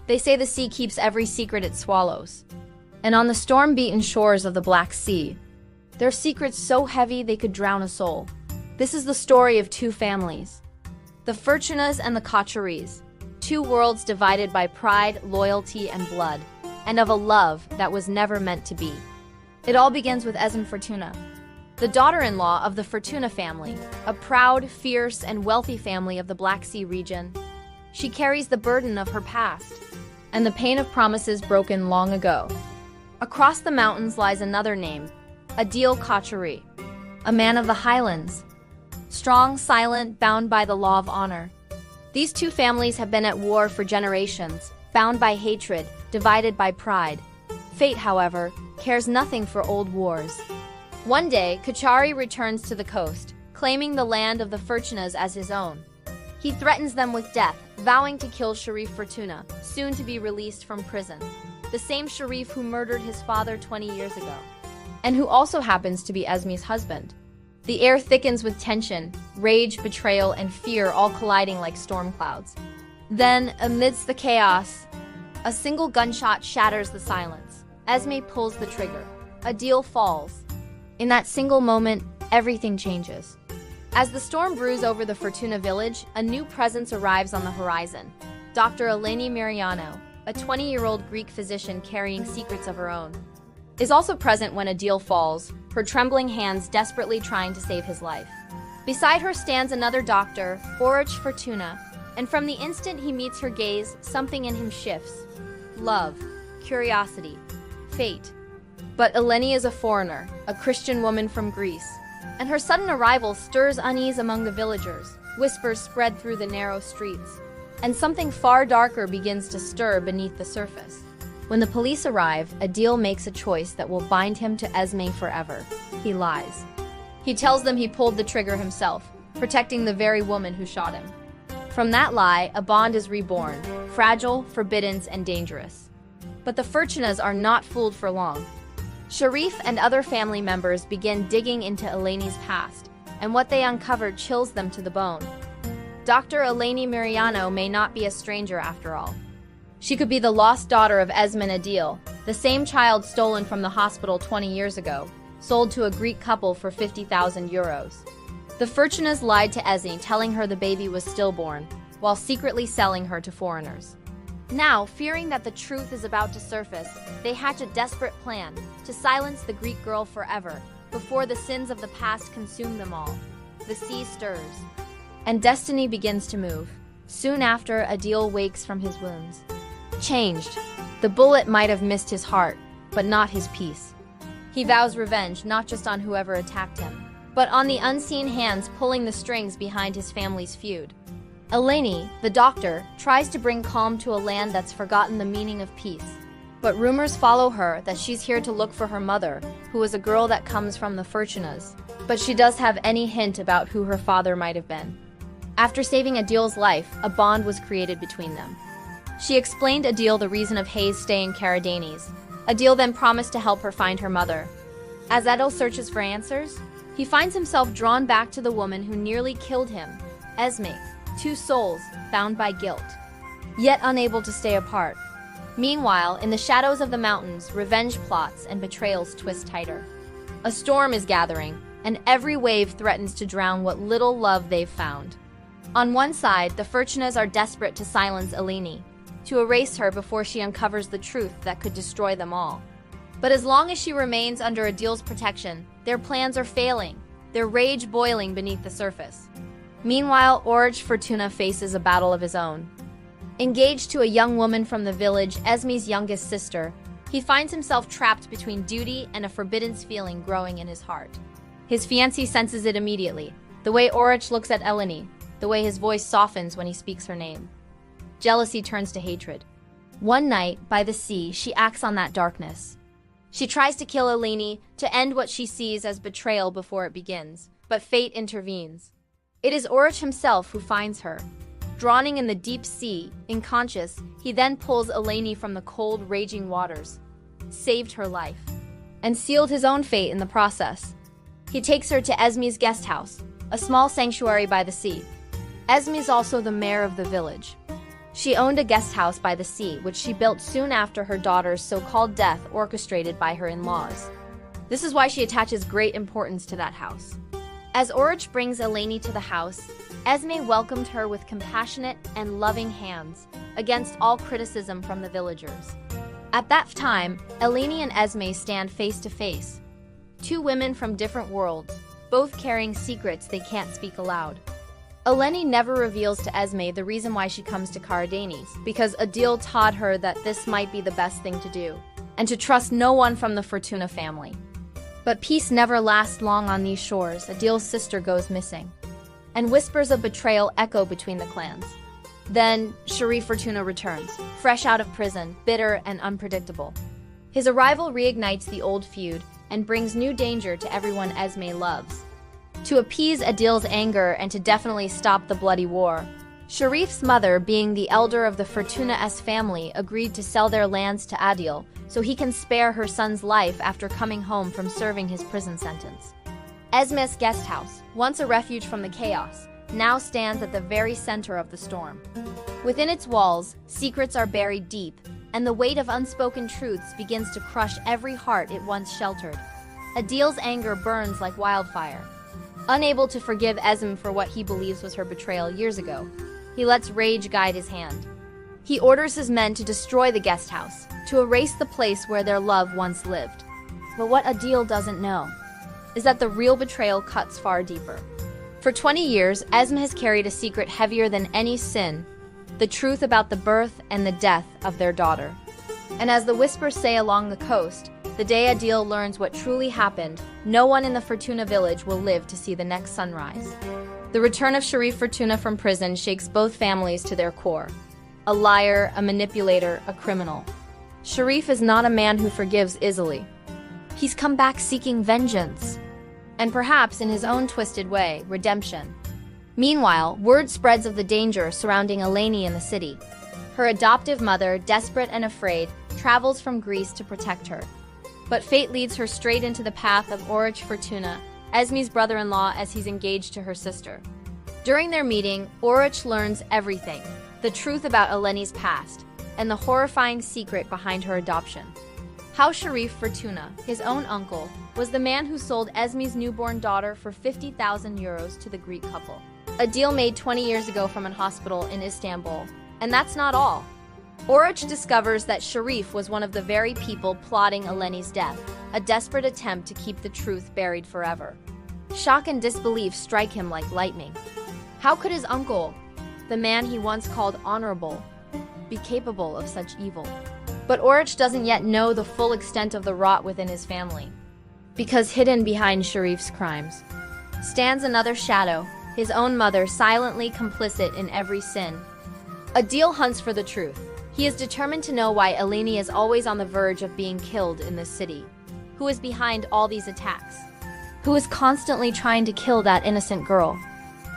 They say the sea keeps every secret it swallows. And on the storm-beaten shores of the Black Sea, there are secrets so heavy they could drown a soul. This is the story of two families, the Furtunas and the Koçaris, two worlds divided by pride, loyalty, and blood, and of a love that was never meant to be. It all begins with Esme Furtuna, the daughter-in-law of the Furtuna family, a proud, fierce, and wealthy family of the Black Sea region. She carries the burden of her past and the pain of promises broken long ago. Across the mountains lies another name, Adil Koçari, a man of the highlands, strong, silent, bound by the law of honor. These two families have been at war for generations, bound by hatred, divided by pride. Fate, however, cares nothing for old wars. One day, Koçari returns to the coast, claiming the land of the Furtunas as his own. He threatens them with death, vowing to kill Sharif Furtuna, soon to be released from prison. The same Sharif who murdered his father 20 years ago, and who also happens to be Esme's husband. The air thickens with tension, rage, betrayal, and fear all colliding like storm clouds. Then, amidst the chaos, a single gunshot shatters the silence. Esme pulls the trigger. Adil falls. In that single moment, everything changes. As the storm brews over the Furtuna village, a new presence arrives on the horizon. Dr. Eleni Mariano, a 20-year-old Greek physician carrying secrets of her own, is also present when Adil falls, her trembling hands desperately trying to save his life. Beside her stands another doctor, Oruç Furtuna, and from the instant he meets her gaze, something in him shifts. Love, curiosity, fate. But Eleni is a foreigner, a Christian woman from Greece, and her sudden arrival stirs unease among the villagers. Whispers spread through the narrow streets, and something far darker begins to stir beneath the surface. When the police arrive, Adil makes a choice that will bind him to Esme forever. He lies. He tells them he pulled the trigger himself, protecting the very woman who shot him. From that lie, a bond is reborn, fragile, forbidden, and dangerous. But the Furtunas are not fooled for long. Sharif and other family members begin digging into Eleni's past, and what they uncover chills them to the bone. Dr. Eleni Mariano may not be a stranger after all. She could be the lost daughter of Esme Adil, the same child stolen from the hospital 20 years ago, sold to a Greek couple for 50,000 euros. The Furtunas lied to Esme, telling her the baby was stillborn, while secretly selling her to foreigners. Now, fearing that the truth is about to surface, they hatch a desperate plan to silence the Greek girl forever, before the sins of the past consume them all. The sea stirs, and destiny begins to move. Soon after, Adil wakes from his wounds. Changed, the bullet might have missed his heart, but not his peace. He vows revenge not just on whoever attacked him, but on the unseen hands pulling the strings behind his family's feud. Eleni, the doctor, tries to bring calm to a land that's forgotten the meaning of peace. But rumors follow her that she's here to look for her mother, who is a girl that comes from the Furtunas. But she does have any hint about who her father might have been. After saving Adil's life, a bond was created between them. She explained Adil the reason of Hayes' stay in Karadeniz. Adil then promised to help her find her mother. As Adil searches for answers, he finds himself drawn back to the woman who nearly killed him, Esme. Two souls, bound by guilt, yet unable to stay apart. Meanwhile, in the shadows of the mountains, revenge plots and betrayals twist tighter. A storm is gathering, and every wave threatens to drown what little love they've found. On one side, the Furtunas are desperate to silence Eleni, to erase her before she uncovers the truth that could destroy them all. But as long as she remains under Adil's protection, their plans are failing, their rage boiling beneath the surface. Meanwhile, Oruç Furtuna faces a battle of his own. Engaged to a young woman from the village, Esme's youngest sister, he finds himself trapped between duty and a forbidden feeling growing in his heart. His fiancée senses it immediately, the way Oruç looks at Eleni, the way his voice softens when he speaks her name. Jealousy turns to hatred. One night, by the sea, she acts on that darkness. She tries to kill Eleni, to end what she sees as betrayal before it begins, but fate intervenes. It is Oruç himself who finds her. Drowning in the deep sea, unconscious, he then pulls Eleni from the cold, raging waters, saved her life, and sealed his own fate in the process. He takes her to Esme's guest house, a small sanctuary by the sea. Esme is also the mayor of the village. She owned a guest house by the sea, which she built soon after her daughter's so-called death, orchestrated by her in-laws. This is why she attaches great importance to that house. As Oruç brings Eleni to the house, Esme welcomed her with compassionate and loving hands, against all criticism from the villagers. At that time, Eleni and Esme stand face to face. Two women from different worlds, both carrying secrets they can't speak aloud. Eleni never reveals to Esme the reason why she comes to Karadeniz, because Adil taught her that this might be the best thing to do, and to trust no one from the Furtuna family. But peace never lasts long on these shores. Adil's sister goes missing, and whispers of betrayal echo between the clans. Then, Sharif Furtuna returns, fresh out of prison, bitter and unpredictable. His arrival reignites the old feud and brings new danger to everyone Esme loves. To appease Adil's anger and to definitely stop the bloody war, Sharif's mother, being the elder of the Furtuna's family, agreed to sell their lands to Adil so he can spare her son's life after coming home from serving his prison sentence. Esme's guest house, once a refuge from the chaos, now stands at the very center of the storm. Within its walls, secrets are buried deep, and the weight of unspoken truths begins to crush every heart it once sheltered. Adil's anger burns like wildfire. Unable to forgive Esme for what he believes was her betrayal years ago, he lets rage guide his hand. He orders his men to destroy the guest house, to erase the place where their love once lived. But what Adil doesn't know is that the real betrayal cuts far deeper. For 20 years, Esme has carried a secret heavier than any sin, the truth about the birth and the death of their daughter. And as the whispers say along the coast, the day Adil learns what truly happened, no one in the Furtuna village will live to see the next sunrise. The return of Sharif Furtuna from prison shakes both families to their core. A liar, a manipulator, a criminal. Sharif is not a man who forgives easily. He's come back seeking vengeance. And perhaps, in his own twisted way, redemption. Meanwhile, word spreads of the danger surrounding Eleni in the city. Her adoptive mother, desperate and afraid, travels from Greece to protect her. But fate leads her straight into the path of Oruç Furtuna, Esme's brother-in-law, as he's engaged to her sister. During their meeting, Oruç learns everything, the truth about Eleni's past, and the horrifying secret behind her adoption. How Sharif Furtuna, his own uncle, was the man who sold Esme's newborn daughter for 50,000 euros to the Greek couple. A deal made 20 years ago from an hospital in Istanbul. And that's not all. Oruç discovers that Sharif was one of the very people plotting Eleni's death, a desperate attempt to keep the truth buried forever. Shock and disbelief strike him like lightning. How could his uncle, the man he once called honorable, be capable of such evil? But Oruç doesn't yet know the full extent of the rot within his family, because hidden behind Sharif's crimes stands another shadow, his own mother, silently complicit in every sin. Adil hunts for the truth. He is determined to know why Eleni is always on the verge of being killed in this city. Who is behind all these attacks? Who is constantly trying to kill that innocent girl?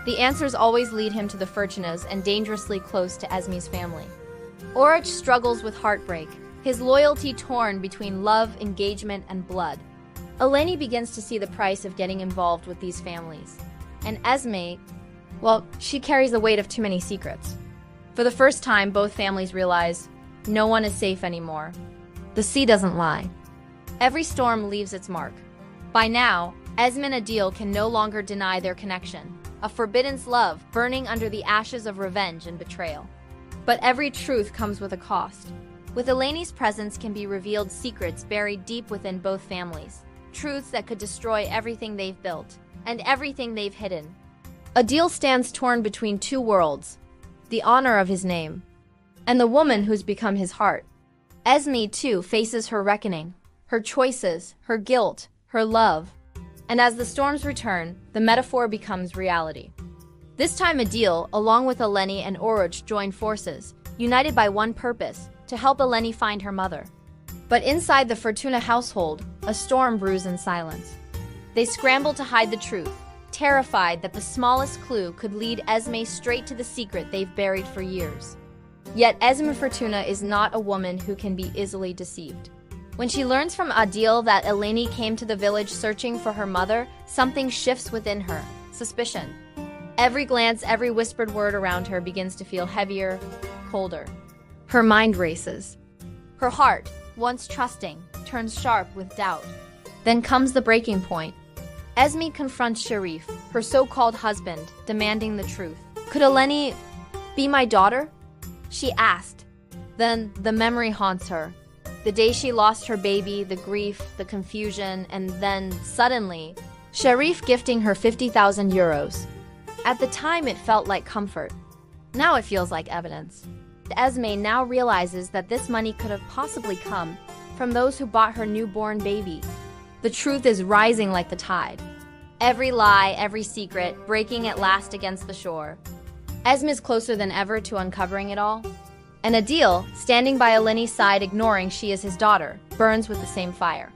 The answers always lead him to the Furtunas and dangerously close to Esme's family. Oruç struggles with heartbreak, his loyalty torn between love, engagement, and blood. Eleni begins to see the price of getting involved with these families. And Esme, well, she carries the weight of too many secrets. For the first time, both families realize no one is safe anymore. The sea doesn't lie. Every storm leaves its mark. By now, Esme and Adil can no longer deny their connection, a forbidden love burning under the ashes of revenge and betrayal. But every truth comes with a cost. With Eleni's presence can be revealed secrets buried deep within both families, truths that could destroy everything they've built and everything they've hidden. Adil stands torn between two worlds, the honor of his name, and the woman who's become his heart. Esme, too, faces her reckoning, her choices, her guilt, her love. And as the storms return, the metaphor becomes reality. This time Adil, along with Eleni and Oruç, join forces, united by one purpose, to help Eleni find her mother. But inside the Furtuna household, a storm brews in silence. They scramble to hide the truth, terrified that the smallest clue could lead Esme straight to the secret they've buried for years. Yet Esme Furtuna is not a woman who can be easily deceived. When she learns from Adil that Eleni came to the village searching for her mother, something shifts within her, suspicion. Every glance, every whispered word around her begins to feel heavier, colder. Her mind races. Her heart, once trusting, turns sharp with doubt. Then comes the breaking point. Esme confronts Sharif, her so-called husband, demanding the truth. Could Eleni be my daughter? She asked. Then the memory haunts her. The day she lost her baby, the grief, the confusion, and then, suddenly, Sharif gifting her 50,000 euros. At the time, it felt like comfort. Now it feels like evidence. Esme now realizes that this money could have possibly come from those who bought her newborn baby. The truth is rising like the tide. Every lie, every secret, breaking at last against the shore. Esme is closer than ever to uncovering it all. And Adil, standing by Eleni's side ignoring she is his daughter, burns with the same fire.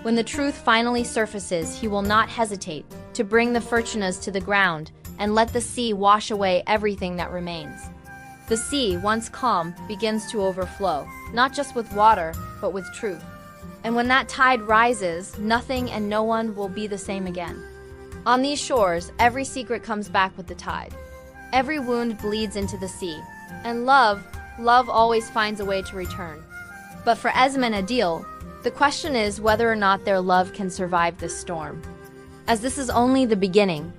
When the truth finally surfaces, he will not hesitate to bring the Furtunas to the ground and let the sea wash away everything that remains. The sea, once calm, begins to overflow, not just with water, but with truth. And when that tide rises, nothing and no one will be the same again. On these shores, every secret comes back with the tide. Every wound bleeds into the sea. And love always finds a way to return. But for Esme and Adil, the question is whether or not their love can survive this storm. As this is only the beginning,